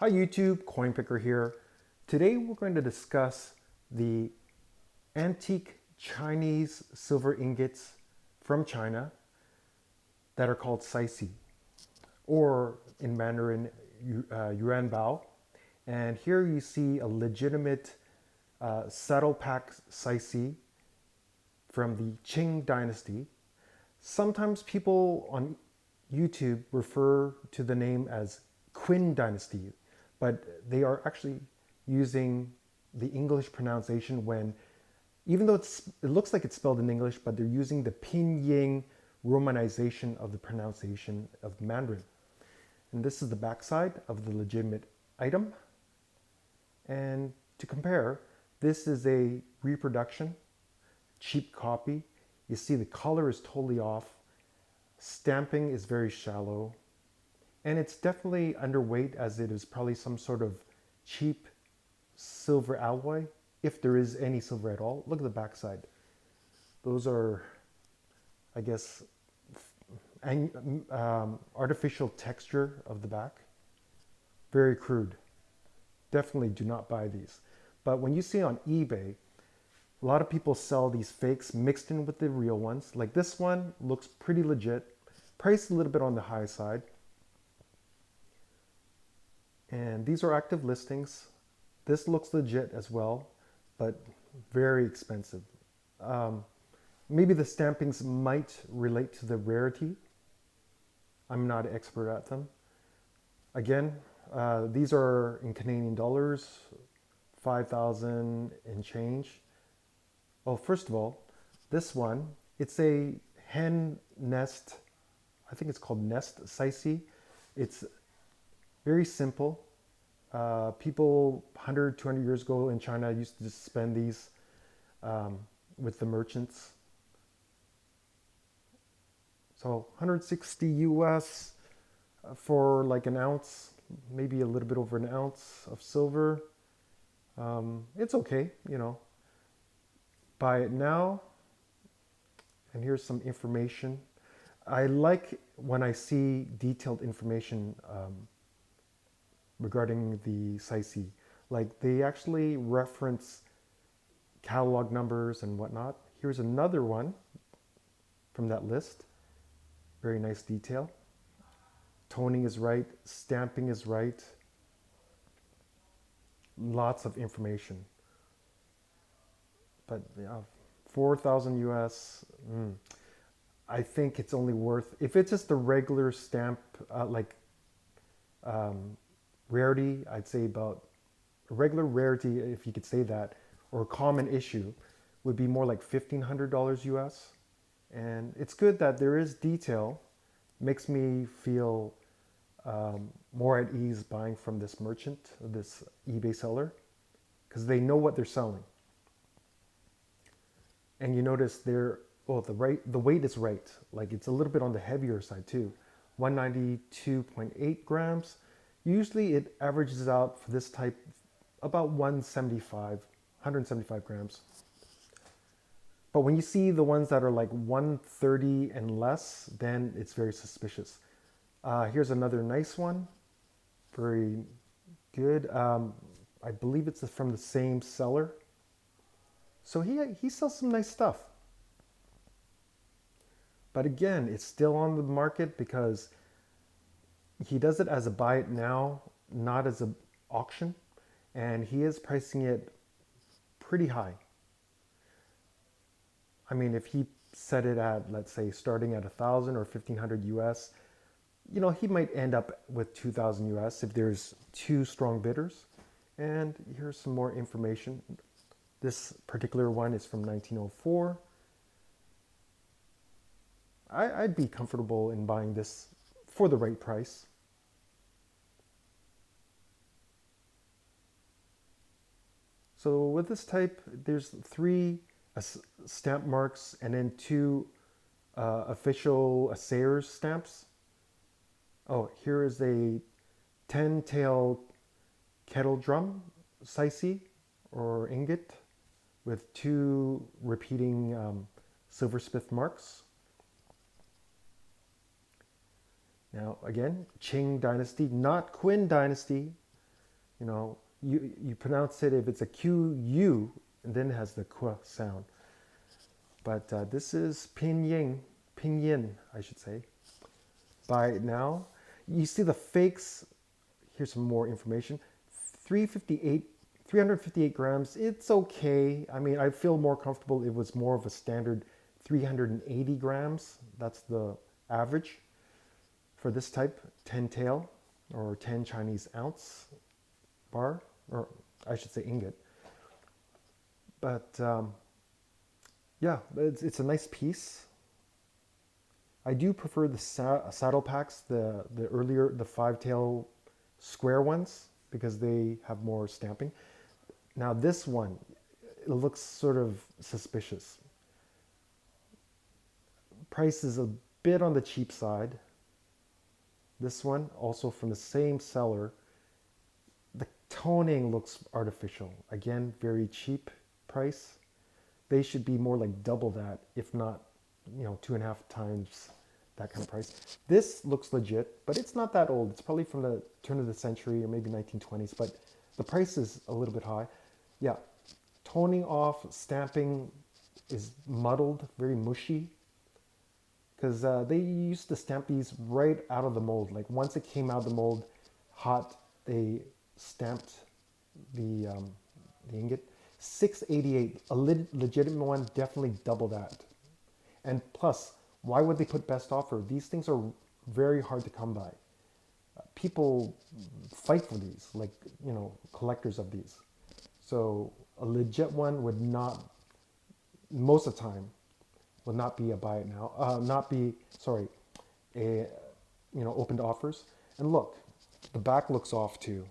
Hi YouTube, Coinpicker here. Today we're going to discuss the antique Chinese silver ingots from China that are called Sycee, or in Mandarin, Yuan Bao. And here you see a legitimate saddle pack Sycee from the Qing dynasty. Sometimes people on YouTube refer to the name as Qin dynasty, but they are actually using the English pronunciation when, even though it looks like it's spelled in English, but they're using the pinyin romanization of the pronunciation of Mandarin. And this is the backside of the legitimate item. And to compare, this is a reproduction, cheap copy. You see the color is totally off. Stamping is very shallow. And it's definitely underweight, as it is probably some sort of cheap silver alloy, if there is any silver at all. Look at the backside. Those are, I guess, artificial texture of the back. Very crude. Definitely do not buy these. But when you see on eBay, a lot of people sell these fakes mixed in with the real ones. Like this one looks pretty legit. Priced a little bit on the high side. And these are active listings. This looks legit as well, but very expensive. Maybe the stampings might relate to the rarity. I'm not an expert at them. Again, these are in Canadian dollars, 5,000 and change. Well, first of all, this one, it's a hen nest. I think it's called nest Sycee. It's very simple. People 100, 200 years ago in China used to just spend these with the merchants. So 160 US for like an ounce, maybe a little bit over an ounce of silver. It's okay, you know. Buy it now. And here's some information. I like when I see detailed information regarding the Sycee. Like they actually reference catalog numbers and whatnot. Here's another one from that list. Very nice detail. Toning is right, stamping is right. Lots of information. But 4,000 US, I think it's only worth, if it's just a regular stamp, rarity, I'd say about a regular rarity, if you could say that, or a common issue, would be more like $1,500 US. And it's good that there is detail. Makes me feel more at ease buying from this merchant, this eBay seller, because they know what they're selling. And you notice the weight is right. Like it's a little bit on the heavier side too. 192.8 grams. Usually it averages out for this type about 175 grams. But when you see the ones that are like 130 and less, then it's very suspicious. Here's another nice one. Very good. I believe it's from the same seller. So he sells some nice stuff. But again, it's still on the market because he does it as a buy it now, not as an auction. And he is pricing it pretty high. I mean, if he set it at, let's say, starting at 1,000 or 1,500 US, you know, he might end up with 2,000 US if there's two strong bidders. And here's some more information. This particular one is from 1904. I'd be comfortable in buying this for the right price. So with this type, there's 3 stamp marks and then 2 official assayers stamps. Oh, here is a 10-tail kettle drum Sycee or ingot with 2 repeating silversmith marks. Now again, Qing dynasty, not Qin dynasty. You know, you pronounce it if it's a Q-U, and then it has the Q sound. But this is pinyin, I should say. Buy it now. You see the fakes. Here's some more information. 358 grams. It's okay. I mean, I feel more comfortable. It was more of a standard 380 grams. That's the average for this type 10 tail or 10 Chinese ounce bar, or I should say ingot. But yeah, it's a nice piece. I do prefer the saddle packs, the earlier, the 5-tail square ones, because they have more stamping. Now this one, it looks sort of suspicious. Price is a bit on the cheap side. This one, also from the same seller. The toning looks artificial. Again, very cheap price. They should be more like double that, if not, 2.5 times that kind of price. This looks legit, but it's not that old. It's probably from the turn of the century or maybe 1920s, but the price is a little bit high. Yeah, toning off, stamping is muddled, very mushy, because they used to stamp these right out of the mold. Like once it came out of the mold, hot, they stamped the ingot. 688, a legitimate one, definitely double that. And plus, why would they put best offer? These things are very hard to come by. People fight for these, like, collectors of these. So a legit one would not, most of the time, will not be a buy it now. Open to offers. And look, the back looks off too.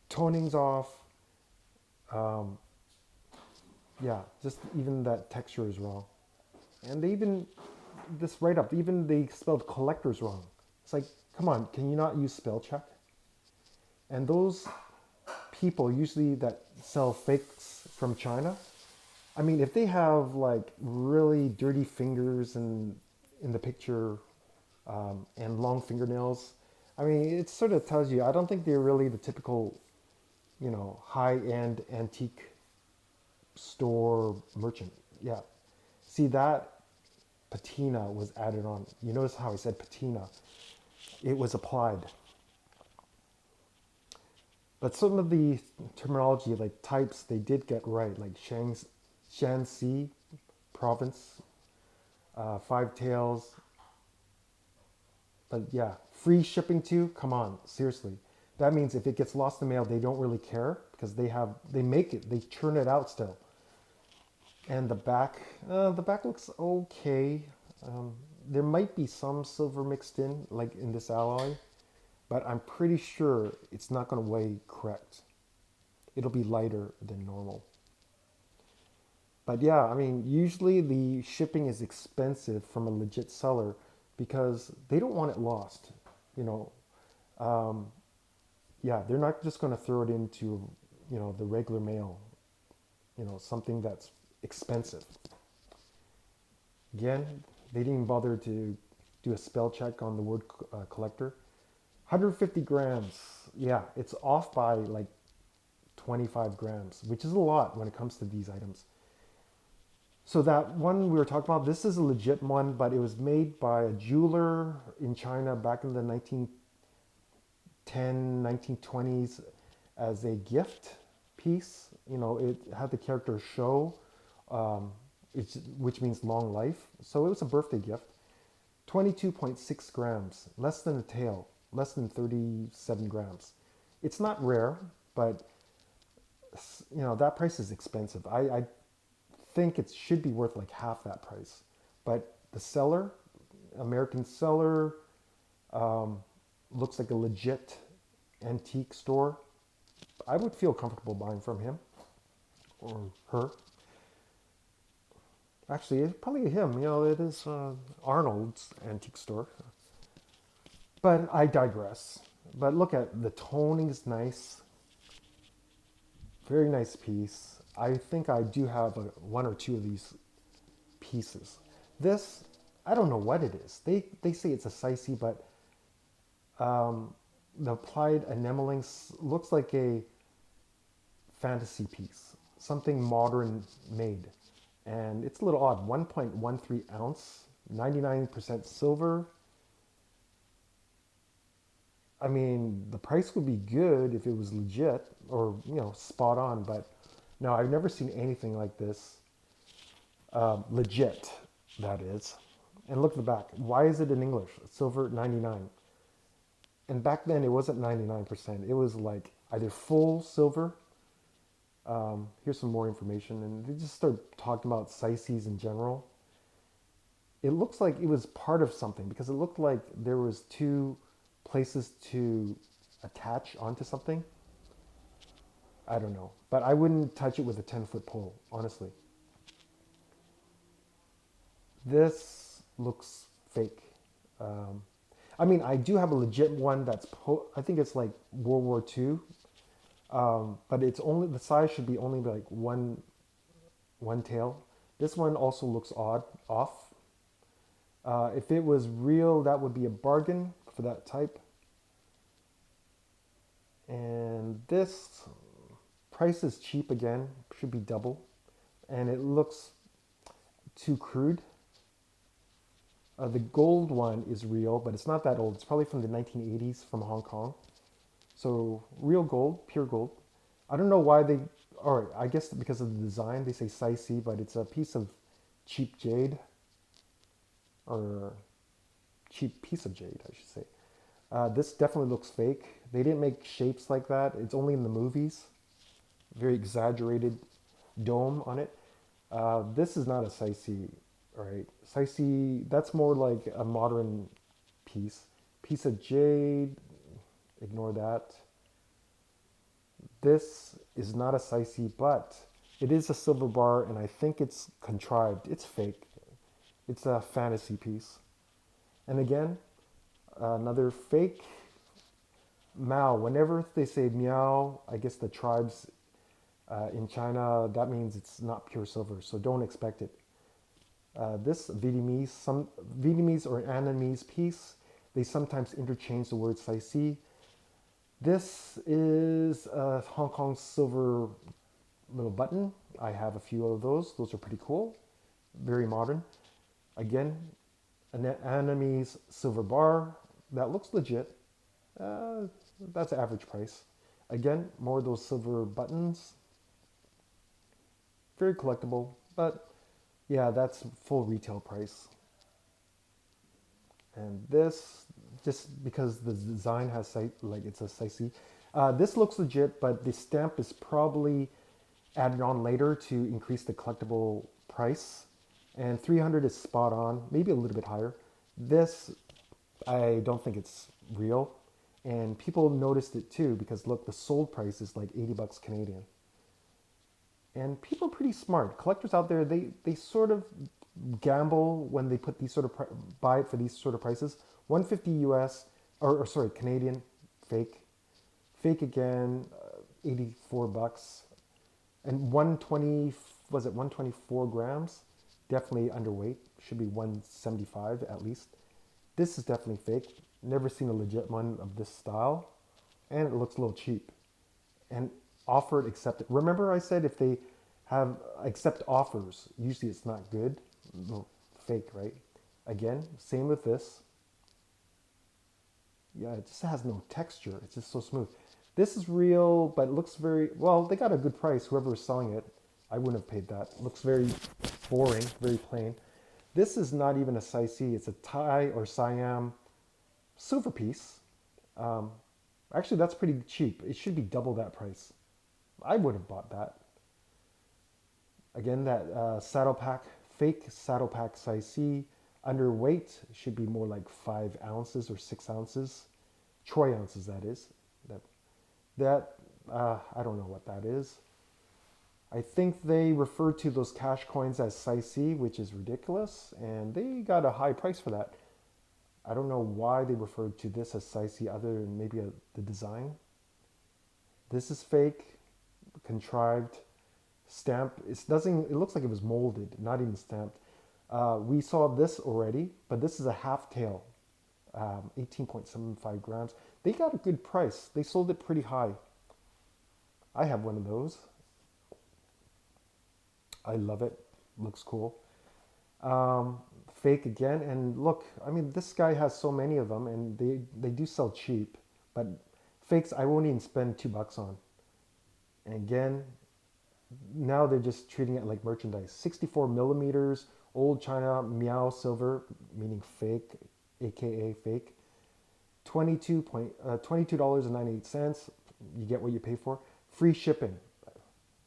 Toning's off. Yeah, just even that texture is wrong. And they even, this write-up, even they spelled collectors wrong. It's like, come on, can you not use spell check? And those people usually that sell fakes from China, I mean, if they have like really dirty fingers in the picture and long fingernails, I mean, it sort of tells you, I don't think they're really the typical, high-end antique store merchant. Yeah. See, that patina was added on. You notice how I said patina? It was applied. But some of the terminology, like types, they did get right, like Shanxi province, 5 tails. But yeah, free shipping too. Come on, seriously. That means if it gets lost in the mail, they don't really care because they make it, they churn it out still. And the back looks okay. There might be some silver mixed in, like in this alloy, but I'm pretty sure it's not going to weigh correct. It'll be lighter than normal. But yeah, I mean, usually the shipping is expensive from a legit seller because they don't want it lost. Yeah, they're not just going to throw it into, the regular mail, something that's expensive. Again, they didn't even bother to do a spell check on the word collector. 150 grams. Yeah, it's off by like 25 grams, which is a lot when it comes to these items. So that one we were talking about, this is a legit one, but it was made by a jeweler in China back in the 1920s as a gift piece. It had the character show, which means long life. So it was a birthday gift. 22.6 grams, less than a tail, less than 37 grams. It's not rare, but that price is expensive. I think it should be worth like half that price. But the seller, American seller, looks like a legit antique store. I would feel comfortable buying from him or her. Actually, it's probably him. It is Arnold's antique store. But I digress. But look at the toning is nice. Very nice piece. I think I do have one or two of these pieces. This, I don't know what it is. They say it's a Sycee, but the applied enameling looks like a fantasy piece, something modern made. And it's a little odd, 1.13 ounce, 99% silver. I mean, the price would be good if it was legit or, spot on, but no, I've never seen anything like this. Legit, that is. And look at the back. Why is it in English? Silver 99. And back then it wasn't 99%. It was like either full silver. Here's some more information. And they just start talking about Sycees in general. It looks like it was part of something because it looked like there was two places to attach onto something. I don't know. But I wouldn't touch it with a 10-foot pole, honestly. This looks fake. Um, I mean, I do have a legit one that's, I think it's like World War II, but it's only, the size should be only like one tail. This one also looks off. If it was real, that would be a bargain for that type. And this price is cheap again, should be double. And it looks too crude. The gold one is real, but it's not that old. It's probably from the 1980s from Hong Kong. So real gold, pure gold. I don't know why they, or I guess because of the design, they say Sycee, but it's a piece of cheap jade, or cheap piece of jade, I should say. This definitely looks fake. They didn't make shapes like that. It's only in the movies. Very exaggerated dome on it. This is not a Sycee, right? Sycee, that's more like a modern piece. Piece of jade, ignore that. This is not a Sycee, but it is a silver bar, and I think it's contrived. It's fake. It's a fantasy piece. And again, another fake. Mao, whenever they say meow, I guess the tribes in China, that means it's not pure silver, so don't expect it. This Vietnamese or Annamese piece, they sometimes interchange the word Sycee. This is a Hong Kong silver little button. I have a few of those. Those are pretty cool. Very modern. Again, an Annamese silver bar. That looks legit. That's average price. Again, more of those silver buttons. Very collectible, but yeah, that's full retail price. And this, just because the design has like it's a Sycee, this looks legit, but the stamp is probably added on later to increase the collectible price. And 300 is spot on, maybe a little bit higher. This, I don't think it's real. And people noticed it too because look, the sold price is like 80 bucks Canadian. And people are pretty smart. Collectors out there, they sort of gamble when they put these sort of buy it for these sort of prices. 150 US, or sorry, Canadian, fake. Fake again, 84 bucks. And 120, was it 124 grams? Definitely underweight. Should be 175 at least. This is definitely fake. Never seen a legit one of this style. And it looks a little cheap. And offered, accepted. Remember I said if they have accept offers, usually it's not good. No, fake, right? Again, same with this. Yeah, it just has no texture. It's just so smooth. This is real, but it looks very, well, they got a good price. Whoever was selling it, I wouldn't have paid that. It looks very boring, very plain. This is not even a Sycee. It's a Thai or Siam silver piece. Actually, that's pretty cheap. It should be double that price. I would have bought that. Again, that saddle pack, fake saddle pack Sycee, underweight, should be more like 5 ounces or 6 ounces. Troy ounces, that is. I don't know what that is. I think they refer to those cash coins as Sycee, which is ridiculous, and they got a high price for that. I don't know why they referred to this as Sycee other than maybe the design. This is fake, contrived, stamped. It looks like it was molded, not even stamped. We saw this already, but this is a half tail. 18.75 grams. They got a good price. They sold it pretty high. I have one of those. I love it. Looks cool. Um, Fake again, and look, I mean, this guy has so many of them, and they do sell cheap, but fakes I won't even spend $2 on. And again, now they're just treating it like merchandise. 64 millimeters, old China Miao silver, meaning fake, aka fake. $22.98. You get what you pay for. Free shipping.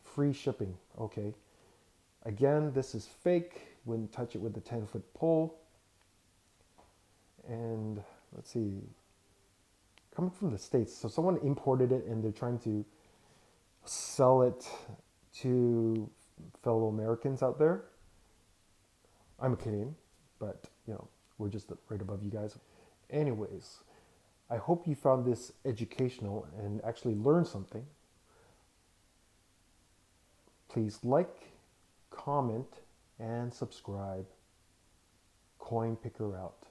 Free shipping. Okay. Again, this is fake. Wouldn't touch it with the 10-foot pole. And let's see. Coming from the States. So someone imported it and they're trying to sell it to fellow Americans out there. I'm a Canadian, but we're just right above you guys. Anyways, I hope you found this educational and actually learned something. Please like, comment, and subscribe. Coinpicker out.